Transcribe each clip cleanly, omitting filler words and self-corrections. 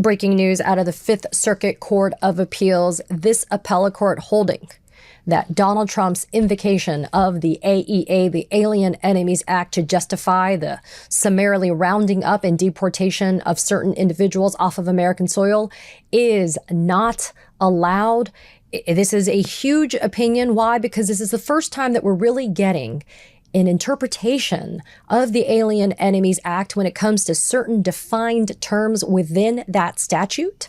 Breaking news out of the Fifth Circuit Court of Appeals, this appellate court holding that Donald Trump's invocation of the AEA, the Alien Enemies Act, to justify the summarily rounding up and deportation of certain individuals off of American soil is not allowed. This is a huge opinion. Why? Because this is the first time that we're really getting an interpretation of the Alien Enemies Act when it comes to certain defined terms within that statute.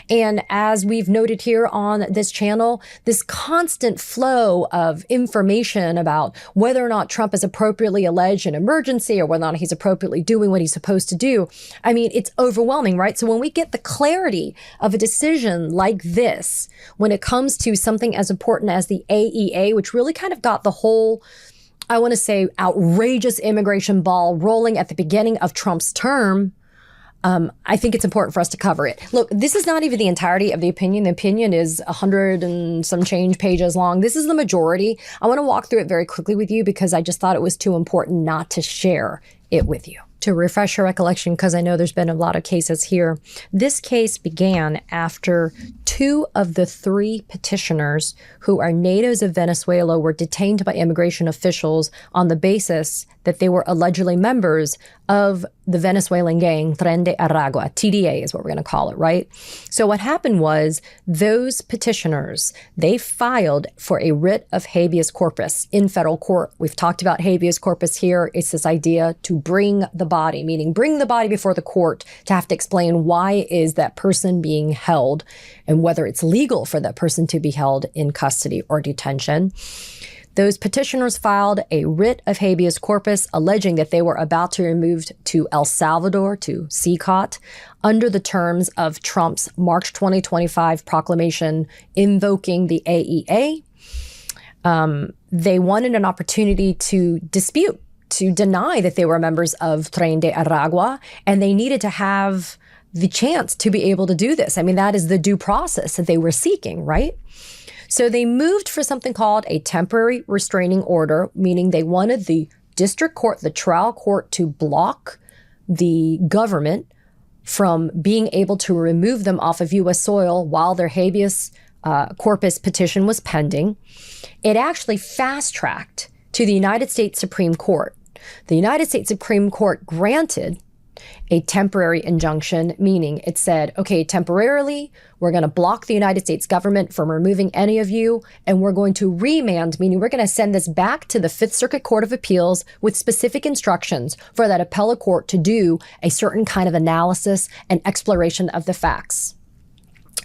And as we've noted here on this channel, this constant flow of information about whether or not Trump has appropriately alleged an emergency or whether or not he's appropriately doing what he's supposed to do, I mean, it's overwhelming, right? So when we get the clarity of a decision like this, when it comes to something as important as the AEA, which really kind of got the whole, I want to say, outrageous immigration ball rolling at the beginning of Trump's term, I think it's important for us to cover it. Look, this is not even the entirety of the opinion. The opinion is 100 and some change pages long. This is the majority. I want to walk through it very quickly with you because I just thought it was too important not to share it with you. To refresh your recollection, because I know there's been a lot of cases here, this case began after 2 of the 3 petitioners who are natives of Venezuela were detained by immigration officials on the basis that they were allegedly members of the Venezuelan gang Tren de Aragua. TDA is what we're going to call it, right? So what happened was those petitioners, they filed for a writ of habeas corpus in federal court. We've talked about habeas corpus here. It's this idea to bring the body, meaning bring the body before the court to have to explain why is that person being held and whether it's legal for that person to be held in custody or detention. Those petitioners filed a writ of habeas corpus alleging that they were about to be removed to El Salvador, to CCOT, under the terms of Trump's March 2025 proclamation invoking the AEA. They wanted an opportunity to dispute, to deny that they were members of Tren de Aragua, and they needed to have the chance to be able to do this. I mean, that is the due process that they were seeking, right? So they moved for something called a temporary restraining order, meaning they wanted the district court, the trial court, to block the government from being able to remove them off of U.S. soil while their habeas corpus petition was pending. It actually fast-tracked to the United States Supreme Court. The United States Supreme Court granted a temporary injunction, meaning it said, okay, temporarily, we're going to block the United States government from removing any of you, and we're going to remand, meaning we're going to send this back to the Fifth Circuit Court of Appeals with specific instructions for that appellate court to do a certain kind of analysis and exploration of the facts.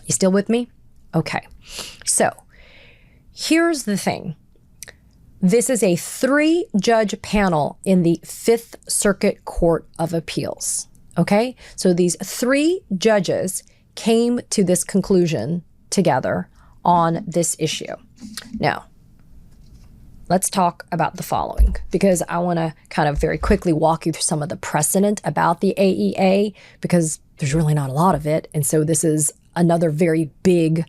You still with me? Okay. So here's the thing. This is a 3-judge panel in the Fifth Circuit Court of Appeals, okay? So these 3 judges came to this conclusion together on this issue. Now, let's talk about the following, because I want to kind of very quickly walk you through some of the precedent about the AEA, because there's really not a lot of it, and so this is another very big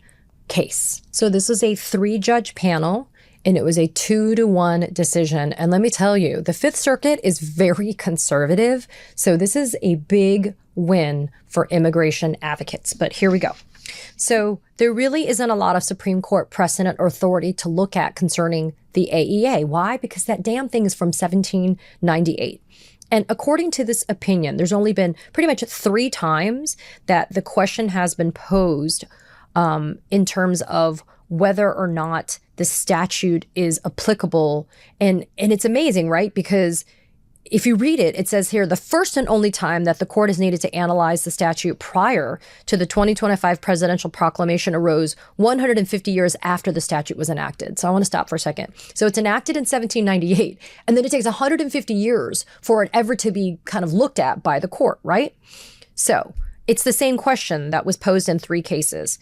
case. So this is a 3-judge panel, and it was a 2-to-1 decision. And let me tell you, the Fifth Circuit is very conservative. So this is a big win for immigration advocates. But here we go. So there really isn't a lot of Supreme Court precedent or authority to look at concerning the AEA. Why? Because that damn thing is from 1798. And according to this opinion, there's only been pretty much 3 times that the question has been posed in terms of whether or not the statute is applicable. And it's amazing, right? Because if you read it, it says here, the first and only time that the court is needed to analyze the statute prior to the 2025 presidential proclamation arose 150 years after the statute was enacted. So I want to stop for a second. So it's enacted in 1798, and then it takes 150 years for it ever to be kind of looked at by the court, right? So it's the same question that was posed in 3 cases.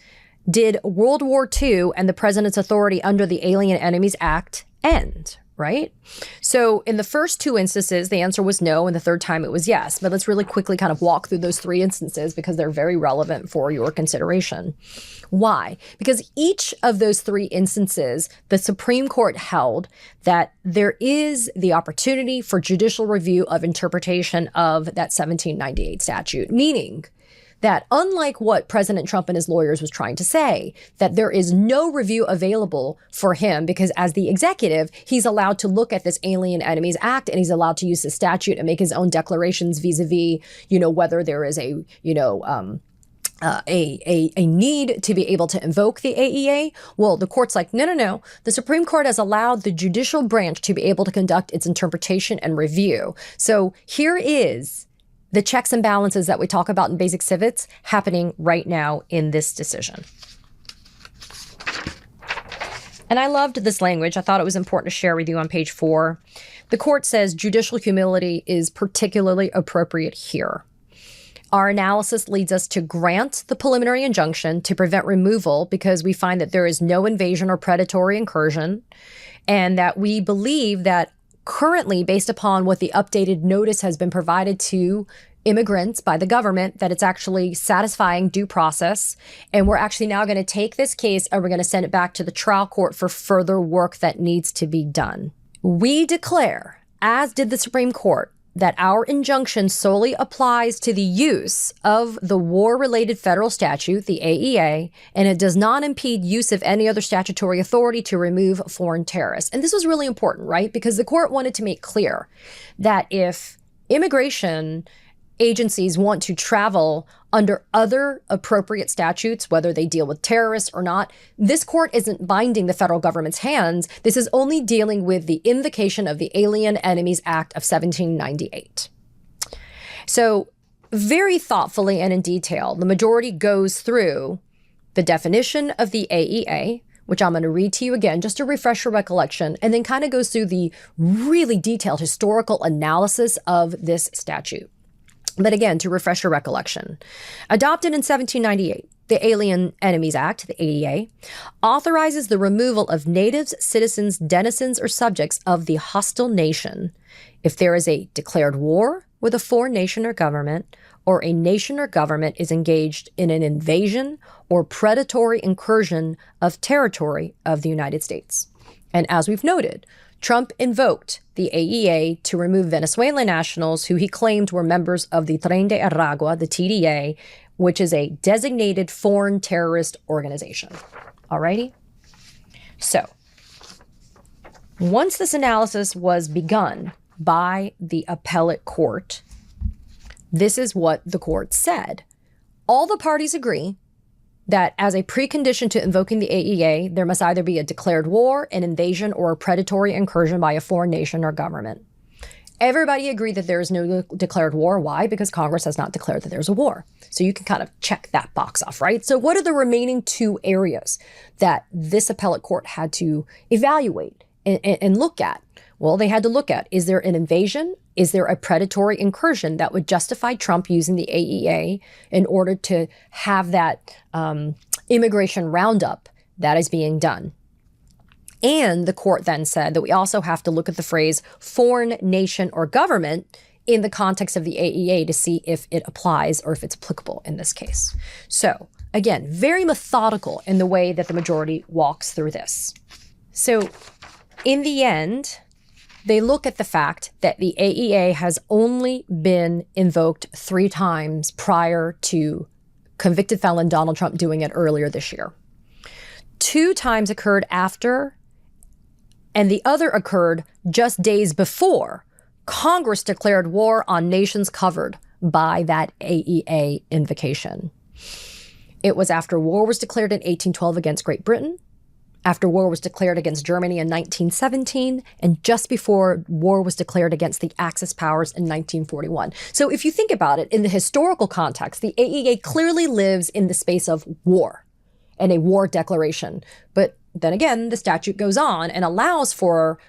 Did World War II and the president's authority under the Alien Enemies Act end, right? So in the first 2 instances, the answer was no, and the third time it was yes. But let's really quickly kind of walk through those 3 instances because they're very relevant for your consideration. Why? Because each of those 3 instances, the Supreme Court held that there is the opportunity for judicial review of interpretation of that 1798 statute, meaning that unlike what President Trump and his lawyers was trying to say, that there is no review available for him because as the executive, he's allowed to look at this Alien Enemies Act and he's allowed to use the statute and make his own declarations vis-a-vis, whether there is a need to be able to invoke the AEA. Well, the court's like, no. The Supreme Court has allowed the judicial branch to be able to conduct its interpretation and review. So here is the checks and balances that we talk about in basic civics happening right now in this decision. And I loved this language. I thought it was important to share with you on page 4. The court says judicial humility is particularly appropriate here. Our analysis leads us to grant the preliminary injunction to prevent removal because we find that there is no invasion or predatory incursion, and that we believe that currently, based upon what the updated notice has been provided to immigrants by the government, that it's actually satisfying due process. And we're actually now going to take this case and we're going to send it back to the trial court for further work that needs to be done. We declare, as did the Supreme Court, that our injunction solely applies to the use of the war-related federal statute, the AEA, and it does not impede use of any other statutory authority to remove foreign terrorists. And this was really important, right? Because the court wanted to make clear that if immigration agencies want to travel under other appropriate statutes, whether they deal with terrorists or not, this court isn't binding the federal government's hands. This is only dealing with the invocation of the Alien Enemies Act of 1798. So very thoughtfully and in detail, the majority goes through the definition of the AEA, which I'm going to read to you again, just to refresh your recollection, and then kind of goes through the really detailed historical analysis of this statute. But again, to refresh your recollection, adopted in 1798, the Alien Enemies Act, the AEA, authorizes the removal of natives, citizens, denizens, or subjects of the hostile nation if there is a declared war with a foreign nation or government, or a nation or government is engaged in an invasion or predatory incursion of territory of the United States. And as we've noted, Trump invoked the AEA to remove Venezuelan nationals who he claimed were members of the Tren de Aragua, the TDA, which is a designated foreign terrorist organization. Alrighty? So, once this analysis was begun by the appellate court, this is what the court said. All the parties agree that as a precondition to invoking the AEA, there must either be a declared war, an invasion, or a predatory incursion by a foreign nation or government. Everybody agreed that there is no declared war. Why? Because Congress has not declared that there's a war. So you can kind of check that box off, right? So what are the remaining two areas that this appellate court had to evaluate and look at? Well, they had to look at, is there an invasion? Is there a predatory incursion that would justify Trump using the AEA in order to have that immigration roundup that is being done? And the court then said that we also have to look at the phrase foreign nation or government in the context of the AEA to see if it applies or if it's applicable in this case. So again, very methodical in the way that the majority walks through this. So in the end, they look at the fact that the AEA has only been invoked 3 times prior to convicted felon Donald Trump doing it earlier this year. 2 times occurred after, and the other occurred just days before Congress declared war on nations covered by that AEA invocation. It was after war was declared in 1812 against Great Britain, after war was declared against Germany in 1917, and just before war was declared against the Axis powers in 1941. So if you think about it, in the historical context, the AEA clearly lives in the space of war and a war declaration. But then again, the statute goes on and allows for,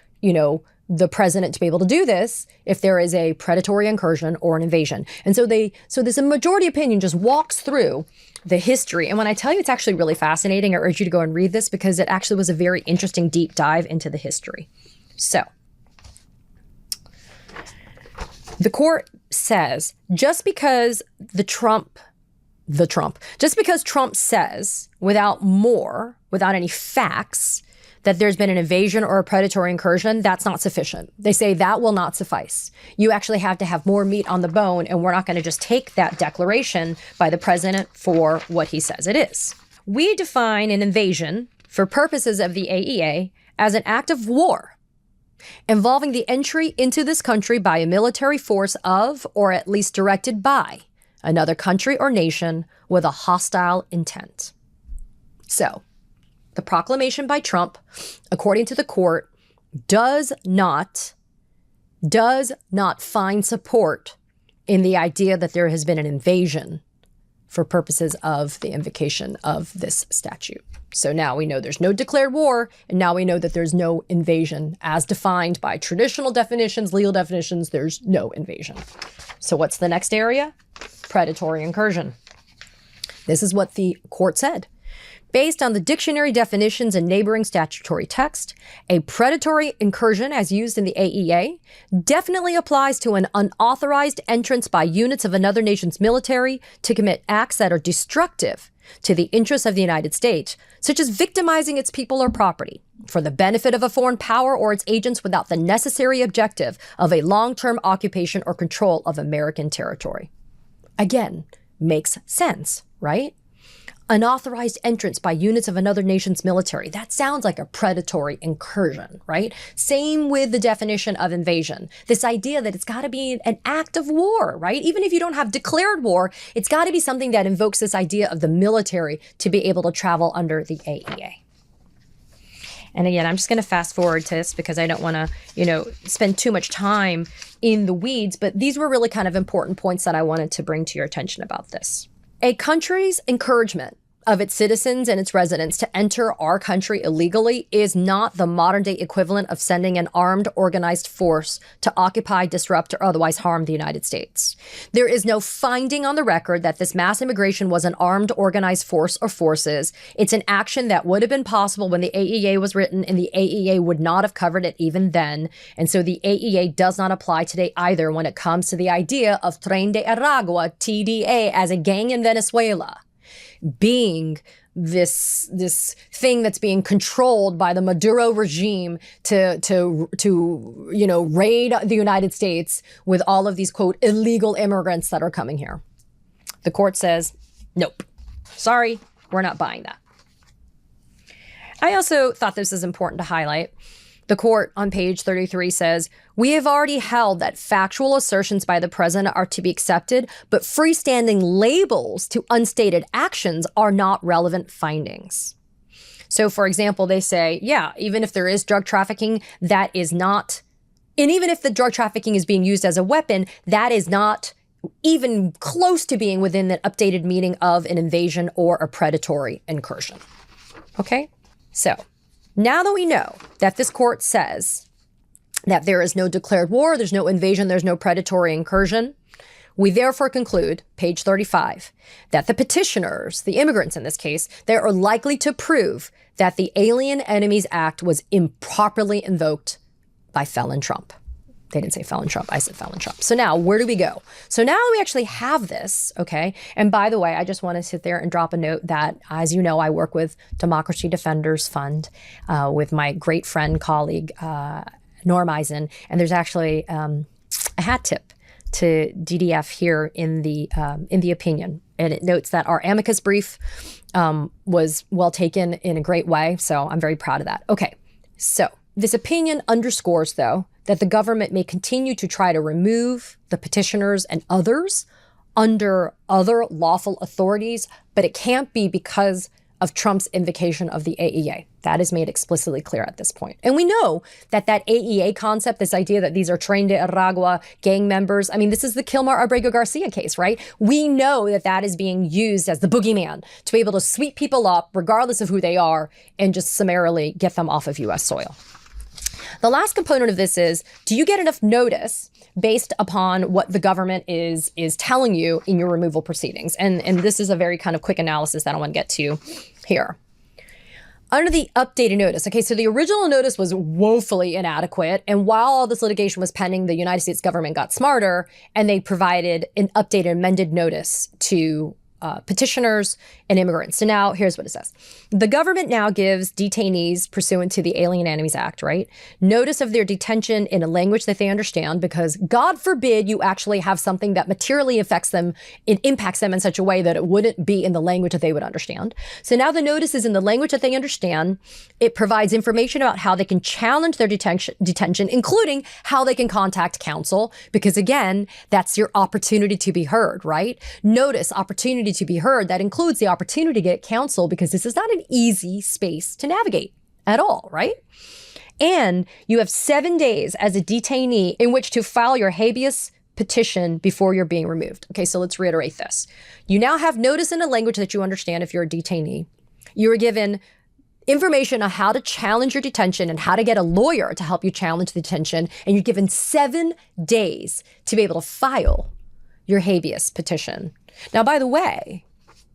the president to be able to do this if there is a predatory incursion or an invasion. And so this majority opinion just walks through the history. And when I tell you it's actually really fascinating, I urge you to go and read this because it actually was a very interesting deep dive into the history. So the court says just because Trump says without any facts that there's been an invasion or a predatory incursion, that's not sufficient. They say that will not suffice. You actually have to have more meat on the bone, and we're not going to just take that declaration by the president for what he says it is. We define an invasion for purposes of the AEA as an act of war involving the entry into this country by a military force of, or at least directed by, another country or nation with a hostile intent. So, the proclamation by Trump, according to the court, does not find support in the idea that there has been an invasion for purposes of the invocation of this statute. So now we know there's no declared war, and now we know that there's no invasion. As defined by traditional definitions, legal definitions, there's no invasion. So what's the next area? Predatory incursion. This is what the court said. Based on the dictionary definitions and neighboring statutory text, a predatory incursion, as used in the AEA, definitely applies to an unauthorized entrance by units of another nation's military to commit acts that are destructive to the interests of the United States, such as victimizing its people or property, for the benefit of a foreign power or its agents without the necessary objective of a long-term occupation or control of American territory. Again, makes sense, right? Unauthorized entrance by units of another nation's military. That sounds like a predatory incursion, right? Same with the definition of invasion. This idea that it's got to be an act of war, right? Even if you don't have declared war, it's got to be something that invokes this idea of the military to be able to travel under the AEA. And again, I'm just going to fast forward to this because I don't want to, spend too much time in the weeds, but these were really kind of important points that I wanted to bring to your attention about this. A country's encouragement of its citizens and its residents to enter our country illegally is not the modern-day equivalent of sending an armed, organized force to occupy, disrupt, or otherwise harm the United States. There is no finding on the record that this mass immigration was an armed, organized force or forces. It's an action that would have been possible when the AEA was written, and the AEA would not have covered it even then. And so the AEA does not apply today either when it comes to the idea of Tren de Aragua, TDA, as a gang in Venezuela, being this thing that's being controlled by the Maduro regime to raid the United States with all of these, quote, illegal immigrants that are coming here. The court says, nope, sorry, we're not buying that. I also thought this is important to highlight. The court on page 33 says, we have already held that factual assertions by the president are to be accepted, but freestanding labels to unstated actions are not relevant findings. So, for example, they say, yeah, even if there is drug trafficking, that is not, and even if the drug trafficking is being used as a weapon, that is not even close to being within the updated meaning of an invasion or a predatory incursion. Okay? So, now that we know that this court says that there is no declared war, there's no invasion, there's no predatory incursion, we therefore conclude, page 35, that the petitioners, the immigrants in this case, they are likely to prove that the Alien Enemies Act was improperly invoked by felon Trump. They didn't say felon Trump, I said felon Trump. So now, where do we go? So now we actually have this, okay? And by the way, I just want to sit there and drop a note that, as you know, I work with Democracy Defenders Fund with my great friend, colleague, Norm Eisen. And there's actually a hat tip to DDF here in the opinion. And it notes that our amicus brief was well taken in a great way. So I'm very proud of that. Okay, so this opinion underscores, though, that the government may continue to try to remove the petitioners and others under other lawful authorities, but it can't be because of Trump's invocation of the AEA. That is made explicitly clear at this point. And we know that that AEA concept, this idea that these are Tren de Aragua gang members, I mean, this is the Kilmar Abrego Garcia case, right? We know that that is being used as the boogeyman to be able to sweep people up, regardless of who they are, and just summarily get them off of U.S. soil. The last component of this is, do you get enough notice based upon what the government is telling you in your removal proceedings? And this is a very kind of quick analysis that I want to get to here. Under the updated notice, okay, so the original notice was woefully inadequate. And while all this litigation was pending, the United States government got smarter and they provided an updated, amended notice to petitioners and immigrants. So now here's what it says. The government now gives detainees pursuant to the Alien Enemies Act, right, notice of their detention in a language that they understand, because God forbid you actually have something that materially affects them, it impacts them in such a way that it wouldn't be in the language that they would understand. So now the notice is in the language that they understand. It provides information about how they can challenge their detention, including how they can contact counsel, because again, that's your opportunity to be heard, right? Notice, opportunity to be heard. That includes the opportunity to get counsel, because this is not an easy space to navigate at all, right? And you have 7 days as a detainee in which to file your habeas petition before you're being removed. Okay, so let's reiterate this. You now have notice in a language that you understand if you're a detainee. You are given information on how to challenge your detention and how to get a lawyer to help you challenge the detention. And you're given 7 days to be able to file your habeas petition. Now, by the way,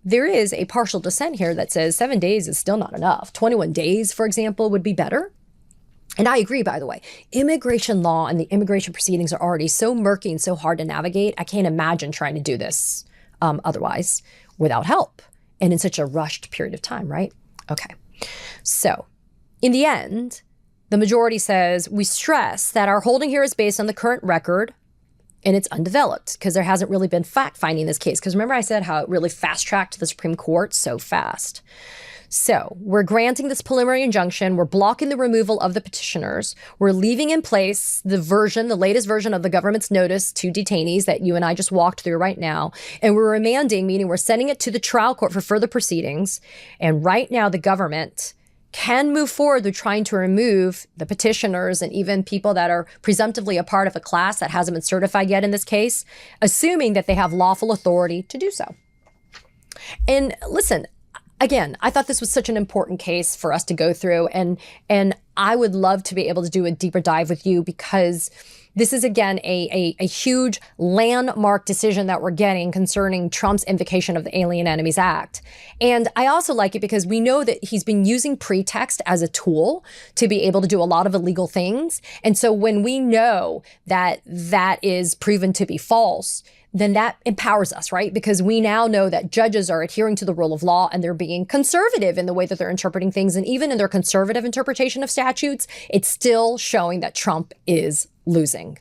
there is a partial dissent here that says 7 days is still not enough. 21 days, for example, would be better. And I agree, by the way. Immigration law and the immigration proceedings are already so murky and so hard to navigate. I can't imagine trying to do this otherwise without help and in such a rushed period of time, right? Okay. So in the end, the majority says, we stress that our holding here is based on the current record and it's undeveloped because there hasn't really been fact-finding in this case. Because remember I said how it really fast-tracked the Supreme Court so fast. So we're granting this preliminary injunction. We're blocking the removal of the petitioners. We're leaving in place the latest version of the government's notice to detainees that you and I just walked through right now. And we're remanding, meaning we're sending it to the trial court for further proceedings. And right now the government can move forward with trying to remove the petitioners and even people that are presumptively a part of a class that hasn't been certified yet in this case, assuming that they have lawful authority to do so. And listen, again, I thought this was such an important case for us to go through, and I would love to be able to do a deeper dive with you, because this is, again, a huge landmark decision that we're getting concerning Trump's invocation of the Alien Enemies Act. And I also like it because we know that he's been using pretext as a tool to be able to do a lot of illegal things. And so when we know that that is proven to be false, then that empowers us, right? Because we now know that judges are adhering to the rule of law and they're being conservative in the way that they're interpreting things. And even in their conservative interpretation of statutes, it's still showing that Trump is losing.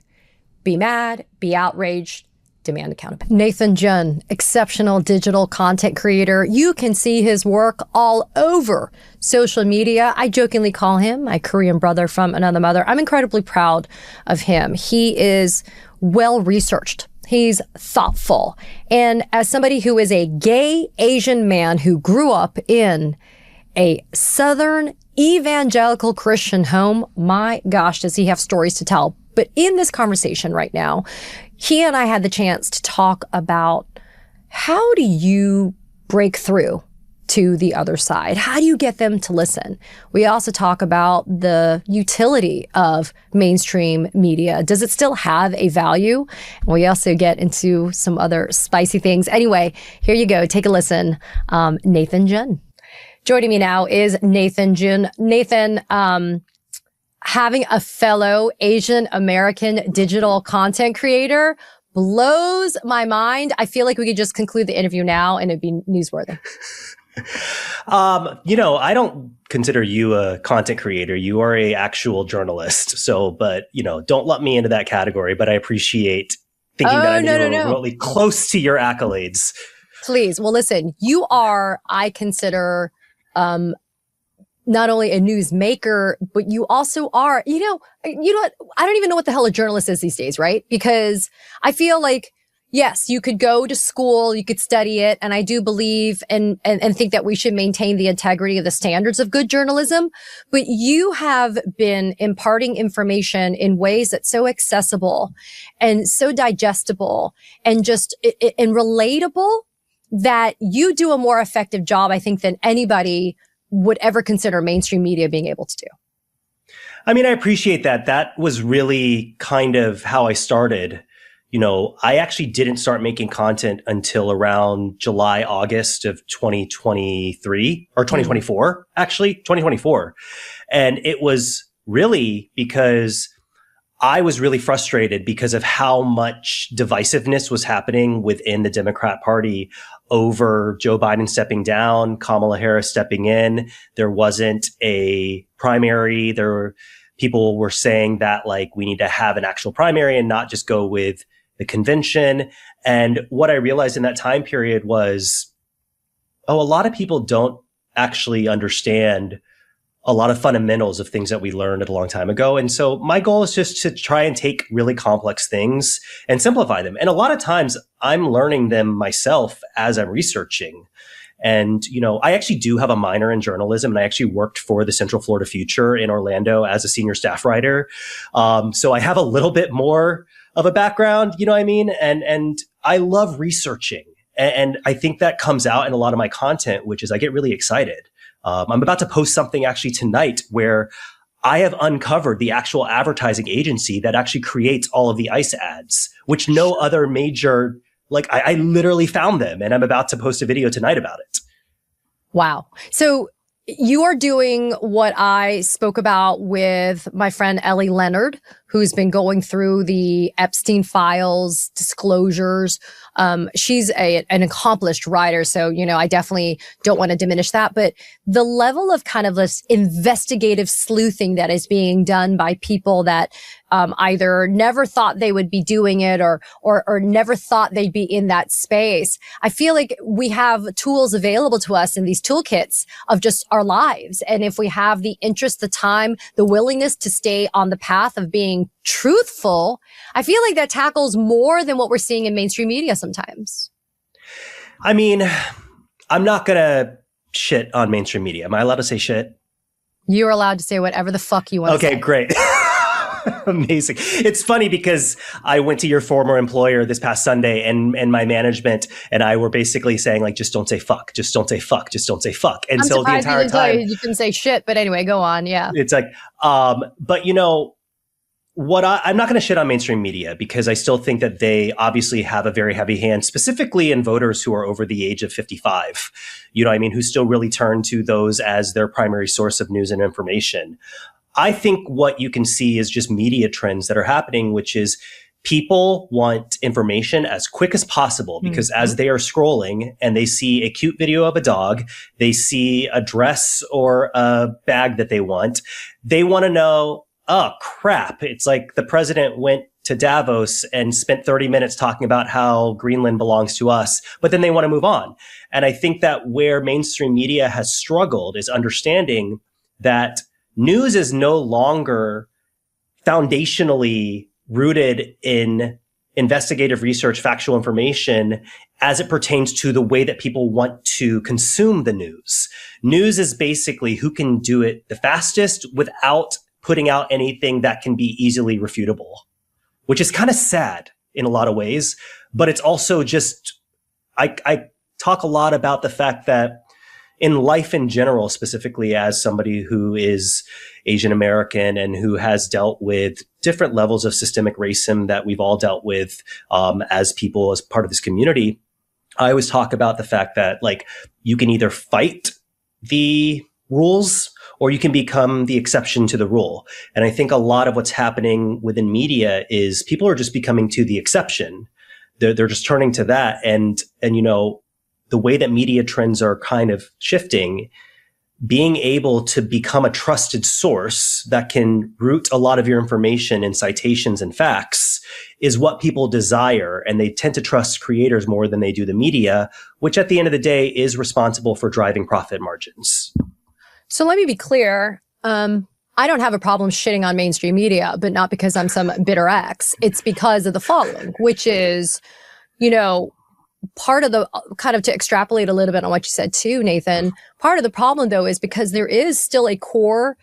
Be mad, be outraged, demand accountability. Nathan Jun, exceptional digital content creator. You can see his work all over social media. I jokingly call him my Korean brother from another mother. I'm incredibly proud of him. He is well-researched. He's thoughtful. And as somebody who is a gay Asian man who grew up in a Southern evangelical Christian home, my gosh, does he have stories to tell. But in this conversation right now, he and I had the chance to talk about how do you break through to the other side? How do you get them to listen? We also talk about the utility of mainstream media. Does it still have a value? And we also get into some other spicy things. Anyway, here you go. Take a listen. Nathan Jun. Joining me now is Nathan Jun. Nathan, having a fellow Asian American digital content creator blows my mind. I feel like we could just conclude the interview now and it'd be newsworthy. I don't consider you a content creator. You are a actual journalist. So, but, don't lump me into that category, but I appreciate thinking that I'm remotely close to your accolades. Please. Well, listen, you are, I consider, not only a news maker, but you also are, you know what? I don't even know what the hell a journalist is these days, right? Because I feel like, yes, you could go to school, you could study it, and I do believe and think that we should maintain the integrity of the standards of good journalism. But you have been imparting information in ways that's so accessible and so digestible and just and relatable that you do a more effective job, I think, than anybody would ever consider mainstream media being able to do. I mean, I appreciate that. That was really kind of how I started. I actually didn't start making content until around July, August of 2023 or 2024, actually 2024. And it was really because I was really frustrated because of how much divisiveness was happening within the Democrat Party over Joe Biden stepping down, Kamala Harris stepping in. There wasn't a primary. People were saying that like we need to have an actual primary and not just go with the convention. And what I realized in that time period was, a lot of people don't actually understand a lot of fundamentals of things that we learned a long time ago. And so my goal is just to try and take really complex things and simplify them. And a lot of times I'm learning them myself as I'm researching. And, I actually do have a minor in journalism, and I actually worked for the Central Florida Future in Orlando as a senior staff writer. So I have a little bit more of a background, you know what I mean? And I love researching. And I think that comes out in a lot of my content, which is I get really excited. I'm about to post something actually tonight where I have uncovered the actual advertising agency that actually creates all of the ICE ads, which no other major, I literally found them, and I'm about to post a video tonight about it. Wow. So you are doing what I spoke about with my friend Ellie Leonard, who's been going through the Epstein files, disclosures. She's an accomplished writer. So, I definitely don't want to diminish that. But the level of kind of this investigative sleuthing that is being done by people that either never thought they would be doing it or never thought they'd be in that space. I feel like we have tools available to us in these toolkits of just our lives. And if we have the interest, the time, the willingness to stay on the path of being truthful, I feel like that tackles more than what we're seeing in mainstream media sometimes. I mean, I'm not going to shit on mainstream media. Am I allowed to say shit? You're allowed to say whatever the fuck you want to say. Okay, great. Amazing. It's funny because I went to your former employer this past Sunday, and my management and I were basically saying, like, just don't say fuck, just don't say fuck, just don't say fuck. And I'm so the entire time you couldn't say shit, but anyway, go on. Yeah. It's like, but I'm not going to shit on mainstream media because I still think that they obviously have a very heavy hand, specifically in voters who are over the age of 55, who still really turn to those as their primary source of news and information. I think what you can see is just media trends that are happening, which is people want information as quick as possible because as they are scrolling and they see a cute video of a dog, they see a dress or a bag that they want to know, oh crap, it's like the president went to Davos and spent 30 minutes talking about how Greenland belongs to us, but then they want to move on. And I think that where mainstream media has struggled is understanding that news is no longer foundationally rooted in investigative research, factual information as it pertains to the way that people want to consume the news. News is basically who can do it the fastest without putting out anything that can be easily refutable, which is kind of sad in a lot of ways. But it's also just, I talk a lot about the fact that in life in general, specifically as somebody who is Asian American and who has dealt with different levels of systemic racism that we've all dealt with as people, as part of this community, I always talk about the fact that you can either fight the rules or you can become the exception to the rule. And I think a lot of what's happening within media is people are just becoming to the exception. They're just turning to that. And the way that media trends are kind of shifting, being able to become a trusted source that can root a lot of your information in citations and facts is what people desire. And they tend to trust creators more than they do the media, which at the end of the day is responsible for driving profit margins. So let me be clear. I don't have a problem shitting on mainstream media, but not because I'm some bitter ex. It's because of the following, which is, part of the kind of to extrapolate a little bit on what you said too, Nathan, part of the problem though is because there is still a core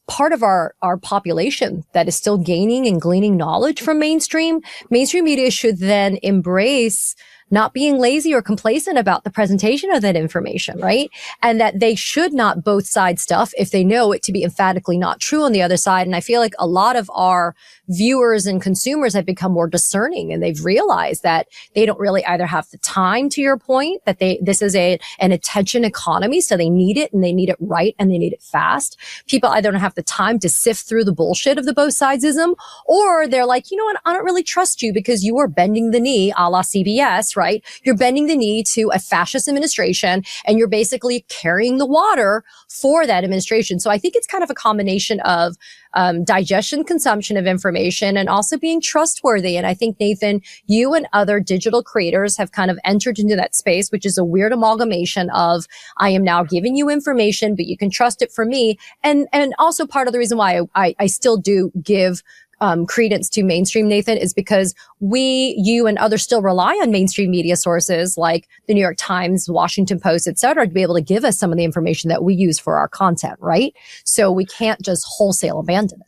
part of our population that is still gaining and gleaning knowledge from mainstream. Mainstream media should then embrace not being lazy or complacent about the presentation of that information, right? And that they should not both side stuff if they know it to be emphatically not true on the other side. And I feel like a lot of our viewers and consumers have become more discerning, and they've realized that they don't really either have the time, to your point, that this is an attention economy, so they need it and they need it right and they need it fast. People either don't have the time to sift through the bullshit of the both sidesism, or they're like, you know what, I don't really trust you because you are bending the knee a la CBS, right? You're bending the knee to a fascist administration, and you're basically carrying the water for that administration. So I think it's kind of a combination of digestion, consumption of information, and also being trustworthy. And I think, Nathan, you and other digital creators have kind of entered into that space, which is a weird amalgamation of, I am now giving you information, but you can trust it from me. And also part of the reason why I still do give credence to mainstream, Nathan, is because you and others still rely on mainstream media sources like the New York Times, Washington Post, et cetera, to be able to give us some of the information that we use for our content, right? So we can't just wholesale abandon it.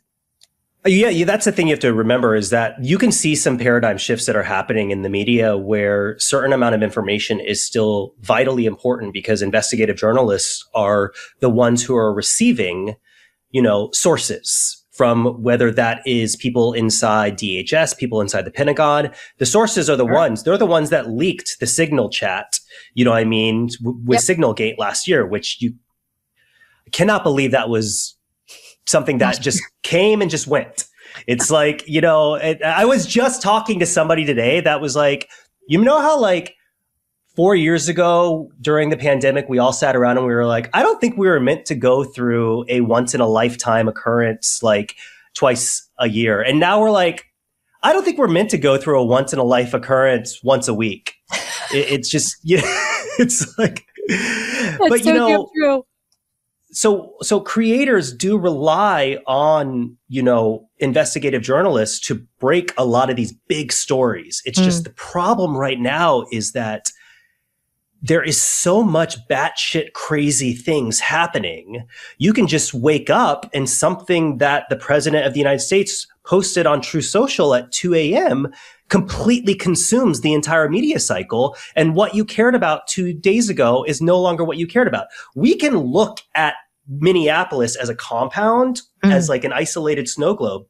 Yeah, that's the thing you have to remember, is that you can see some paradigm shifts that are happening in the media where certain amount of information is still vitally important because investigative journalists are the ones who are receiving, sources from, whether that is people inside DHS, people inside the Pentagon. The sources are they're the ones that leaked the Signal chat, with Signalgate last year, which you cannot believe that was something that just came and just went. It's like, I was just talking to somebody today that was like, how 4 years ago during the pandemic, we all sat around and we were like, I don't think we were meant to go through a once in a lifetime occurrence like twice a year. And now we're like, I don't think we're meant to go through a once in a life occurrence once a week. It's just, it's like, but true. So creators do rely on, investigative journalists to break a lot of these big stories. It's just the problem right now is that there is so much batshit crazy things happening. You can just wake up and something that the president of the United States posted on True Social at 2 a.m. completely consumes the entire media cycle. And what you cared about 2 days ago is no longer what you cared about. We can look at Minneapolis as a compound, as like an isolated snow globe.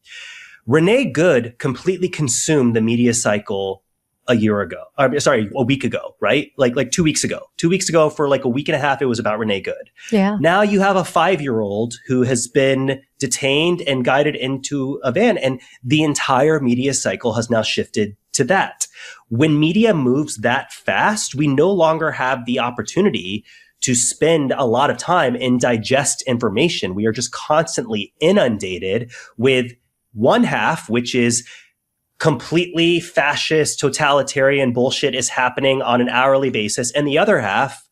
Renee Good completely consumed the media cycle a week ago, right? Like 2 weeks ago. 2 weeks ago, for like a week and a half, it was about Renee Good. Yeah. Now you have a 5-year-old who has been detained and guided into a van, and the entire media cycle has now shifted to that. When media moves that fast, we no longer have the opportunity to spend a lot of time and digest information. We are just constantly inundated with one half, which is completely fascist, totalitarian bullshit is happening on an hourly basis. And the other half,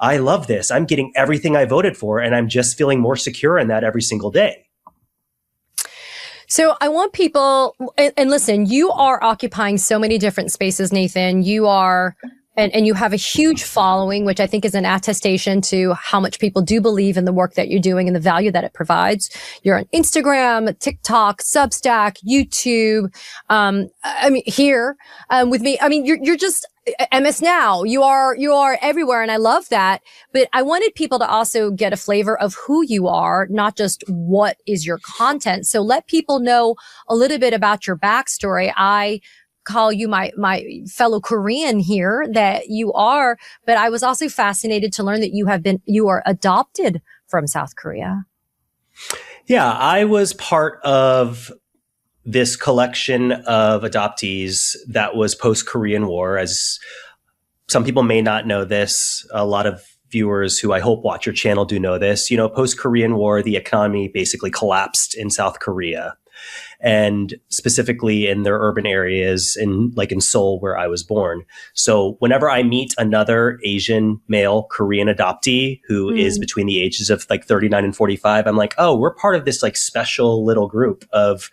I love this. I'm getting everything I voted for, and I'm just feeling more secure in that every single day. So I want people, and listen, you are occupying so many different spaces, Nathan. You are, and you have a huge following, which I think is an attestation to how much people do believe in the work that you're doing and the value that it provides. You're on Instagram, TikTok, Substack, YouTube. Here, with me. You're just MS Now. You are everywhere. And I love that. But I wanted people to also get a flavor of who you are, not just what is your content. So let people know a little bit about your backstory. I call you my fellow Korean here that you are, but I was also fascinated to learn that you are adopted from South Korea. Yeah, I was part of this collection of adoptees that was post-Korean War. As some people may not know this, a lot of viewers who I hope watch your channel do know this. Post-Korean War, the economy basically collapsed in South Korea, and specifically in their urban areas in Seoul, where I was born. So whenever I meet another Asian male Korean adoptee who is between the ages of 39 and 45, I'm like, oh, we're part of this special little group of,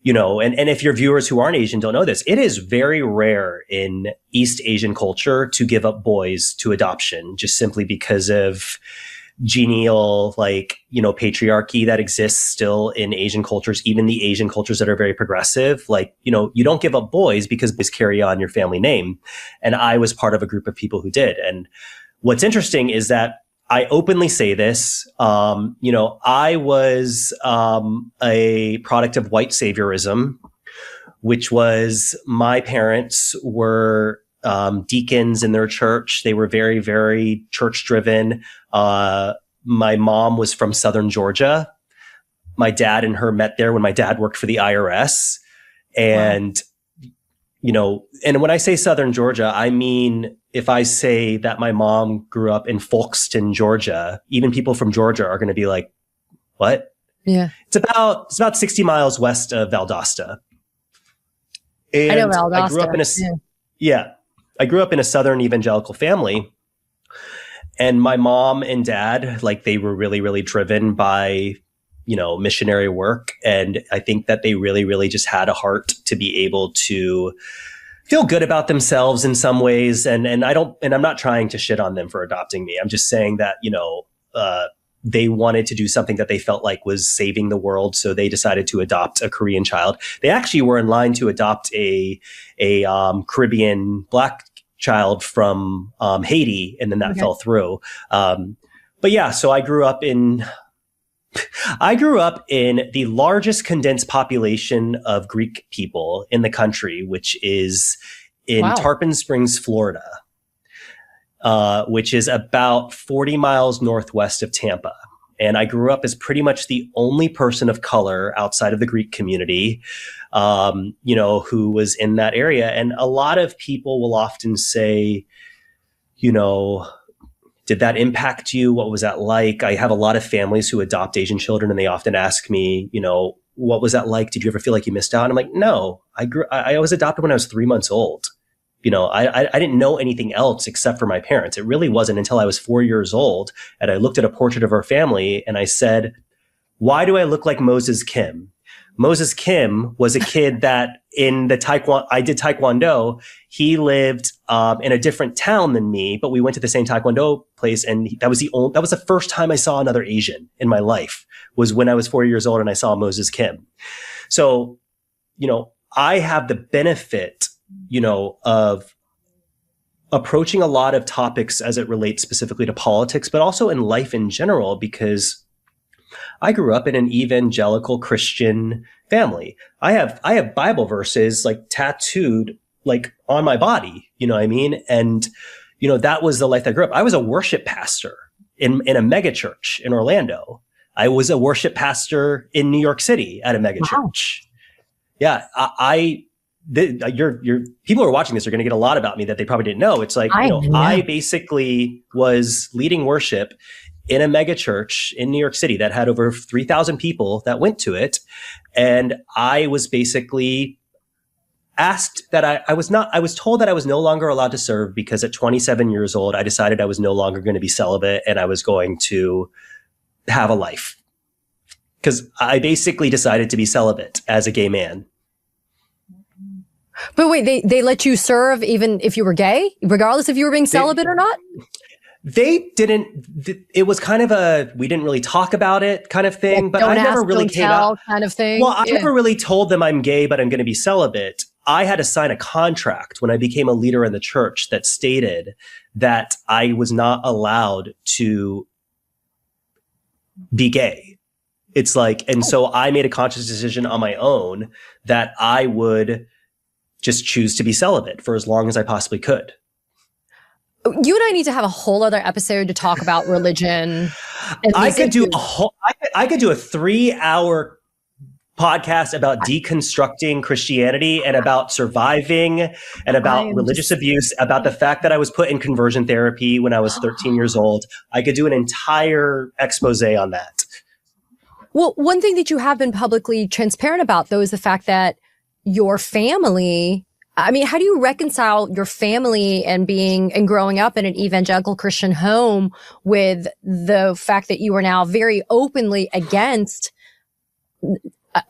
and if your viewers who aren't Asian don't know this, it is very rare in East Asian culture to give up boys to adoption, just simply because of genial, patriarchy that exists still in Asian cultures, even the Asian cultures that are very progressive. You don't give up boys because boys carry on your family name. And I was part of a group of people who did. And what's interesting is that I openly say this, I was a product of white saviorism, which was my parents were deacons in their church. They were very, very church driven. My mom was from Southern Georgia. My dad and her met there when my dad worked for the IRS. And and when I say Southern Georgia, I mean, if I say that my mom grew up in Folkston, Georgia, even people from Georgia are going to be like, what? Yeah. It's about 60 miles west of Valdosta. And I know Valdosta. I grew up in a Southern evangelical family, and my mom and dad, like, they were really, really driven by, missionary work. And I think that they really, really just had a heart to be able to feel good about themselves in some ways. And I'm not trying to shit on them for adopting me. I'm just saying that, they wanted to do something that they felt like was saving the world. So they decided to adopt a Korean child. They actually were in line to adopt a Caribbean Black child from Haiti, and then that fell through. But yeah, so I grew up in the largest condensed population of Greek people in the country, which is in Tarpon Springs, Florida. Which is about 40 miles northwest of Tampa. And I grew up as pretty much the only person of color outside of the Greek community, who was in that area. And a lot of people will often say, did that impact you? What was that like? I have a lot of families who adopt Asian children, and they often ask me, what was that like? Did you ever feel like you missed out? And I'm like, no, I was adopted when I was 3 months old. I didn't know anything else except for my parents. It really wasn't until I was 4 years old and I looked at a portrait of our family and I said, why do I look like Moses Kim? Moses Kim was a kid that in I did Taekwondo. He lived in a different town than me, but we went to the same Taekwondo place. And that was the first time I saw another Asian in my life, was when I was 4 years old and I saw Moses Kim. So, I have the benefit of approaching a lot of topics as it relates specifically to politics, but also in life in general, because I grew up in an evangelical Christian family. I have Bible verses like tattooed like on my body, you know what I mean? And, that was the life I grew up. I was a worship pastor in a mega church in Orlando. I was a worship pastor in New York City at a mega church. Yeah. Your people who are watching this are going to get a lot about me that they probably didn't know. It's like, I basically was leading worship in a mega church in New York City that had over 3,000 people that went to it. And I was basically asked that I was told that I was no longer allowed to serve because at 27 years old, I decided I was no longer going to be celibate and I was going to have a life. Because I basically decided to be celibate as a gay man. But wait, they let you serve even if you were gay, regardless if you were being celibate or not? They didn't. It was kind of we didn't really talk about it kind of thing. Like, but I never really came out kind of thing. Well, I never really told them I'm gay, but I'm going to be celibate. I had to sign a contract when I became a leader in the church that stated that I was not allowed to be gay. It's like, and so I made a conscious decision on my own that I would just choose to be celibate for as long as I possibly could. You and I need to have a whole other episode to talk about religion. I could do a 3-hour podcast about deconstructing Christianity and about surviving and about religious abuse, about the fact that I was put in conversion therapy when I was 13 years old. I could do an entire expose on that. Well, one thing that you have been publicly transparent about, though, is the fact that your family, I mean, how do you reconcile your family and growing up in an evangelical Christian home with the fact that you are now very openly against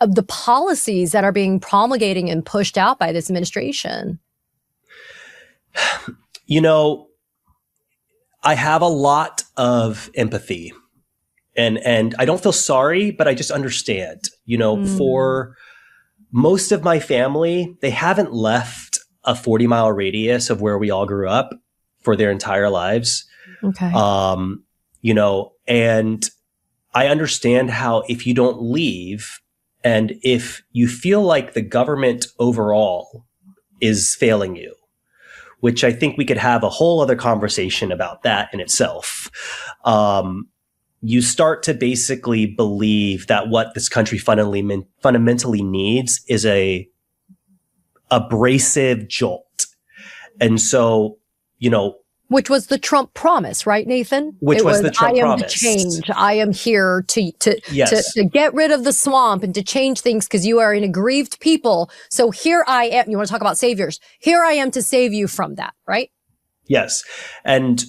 the policies that are being promulgated and pushed out by this administration? I have a lot of empathy and I don't feel sorry, but I just understand, for most of my family, they haven't left a 40-mile radius of where we all grew up for their entire lives. Okay. And I understand how if you don't leave and if you feel like the government overall is failing you, which I think we could have a whole other conversation about that in itself. You start to basically believe that what this country fundamentally needs is a abrasive jolt. And so, which was the Trump promise, right, Nathan? Which was the Trump promise. I am the change. I am here to get rid of the swamp and to change things because you are an aggrieved people. So here I am. You want to talk about saviors? Here I am to save you from that, right? Yes. And,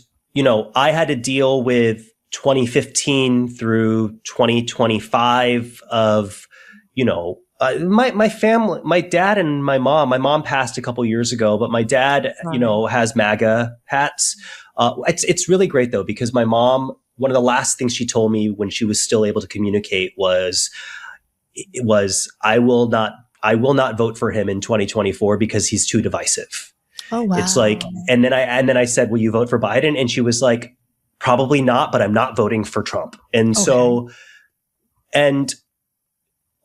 I had to deal with 2015 through 2025 of, my family, my dad and my mom passed a couple years ago, but my dad, has MAGA hats. It's really great though, because my mom, one of the last things she told me when she was still able to communicate was I will not vote for him in 2024 because he's too divisive. Oh, wow. It's like, and then I said, will you vote for Biden? And she was like, probably not, but I'm not voting for Trump. And so, and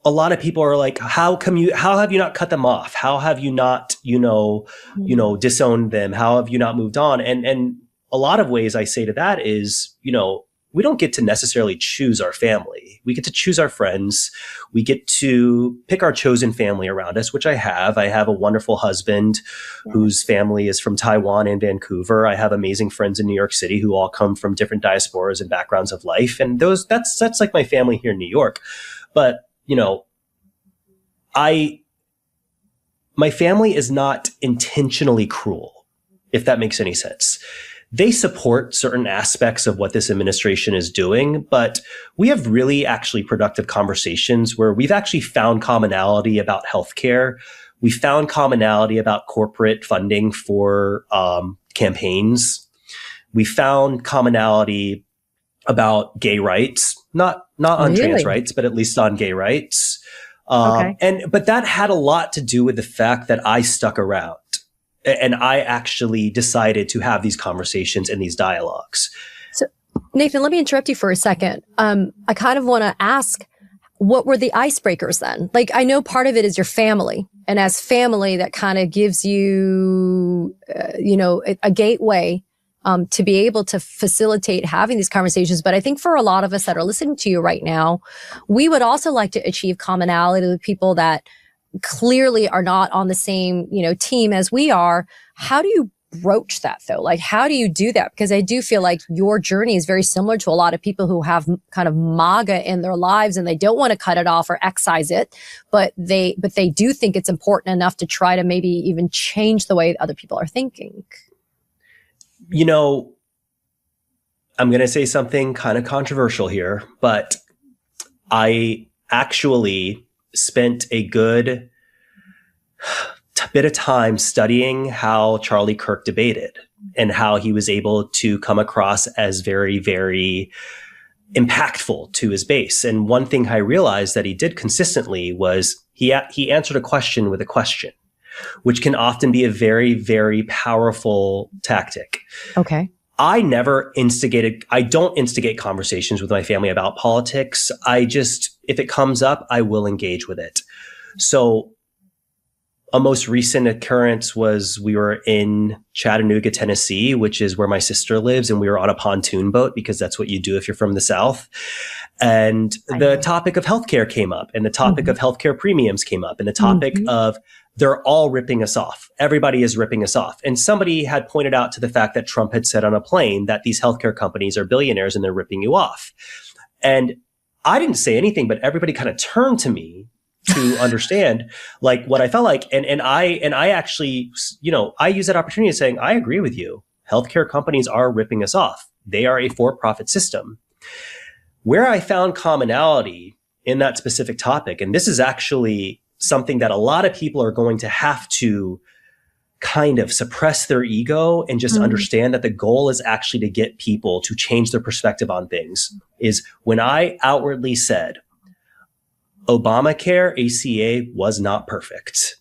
a lot of people are like, how have you not cut them off? How have you not, disowned them? How have you not moved on? And a lot of ways I say to that is, we don't get to necessarily choose our family. We get to choose our friends. We get to pick our chosen family around us, which I have. I have a wonderful husband whose family is from Taiwan and Vancouver. I have amazing friends in New York City who all come from different diasporas and backgrounds of life. And that's like my family here in New York. But, my family is not intentionally cruel, if that makes any sense. They support certain aspects of what this administration is doing, but we have really actually productive conversations where we've actually found commonality about healthcare. We found commonality about corporate funding for campaigns. We found commonality about gay rights, not on trans rights, but at least on gay rights. But that had a lot to do with the fact that I stuck around. And I actually decided to have these conversations and these dialogues. So, Nathan, let me interrupt you for a second. I kind of want to ask, what were the icebreakers then? Like, I know part of it is your family. And as family, that kind of gives you, a gateway to be able to facilitate having these conversations. But I think for a lot of us that are listening to you right now, we would also like to achieve commonality with people that clearly are not on the same, team as we are. How do you broach that though? Like, how do you do that? Because I do feel like your journey is very similar to a lot of people who have kind of MAGA in their lives and they don't want to cut it off or excise it, but they do think it's important enough to try to maybe even change the way other people are thinking. I'm going to say something kind of controversial here, but I actually spent a good bit of time studying how Charlie Kirk debated and how he was able to come across as very, very impactful to his base. And one thing I realized that he did consistently was he answered a question with a question, which can often be a very, very powerful tactic. Okay. I don't instigate conversations with my family about politics. If it comes up, I will engage with it. So a most recent occurrence was we were in Chattanooga, Tennessee, which is where my sister lives. And we were on a pontoon boat because that's what you do if you're from the South. And the topic of healthcare came up and the topic of healthcare premiums came up and the topic of they're all ripping us off. Everybody is ripping us off. And somebody had pointed out to the fact that Trump had said on a plane that these healthcare companies are billionaires and they're ripping you off. And I didn't say anything, but everybody kind of turned to me to understand like what I felt like. And I actually, I use that opportunity of saying, I agree with you. Healthcare companies are ripping us off. They are a for-profit system. Where I found commonality in that specific topic, and this is actually something that a lot of people are going to have to kind of suppress their ego and just understand that the goal is actually to get people to change their perspective on things, is when I outwardly said, Obamacare, ACA was not perfect.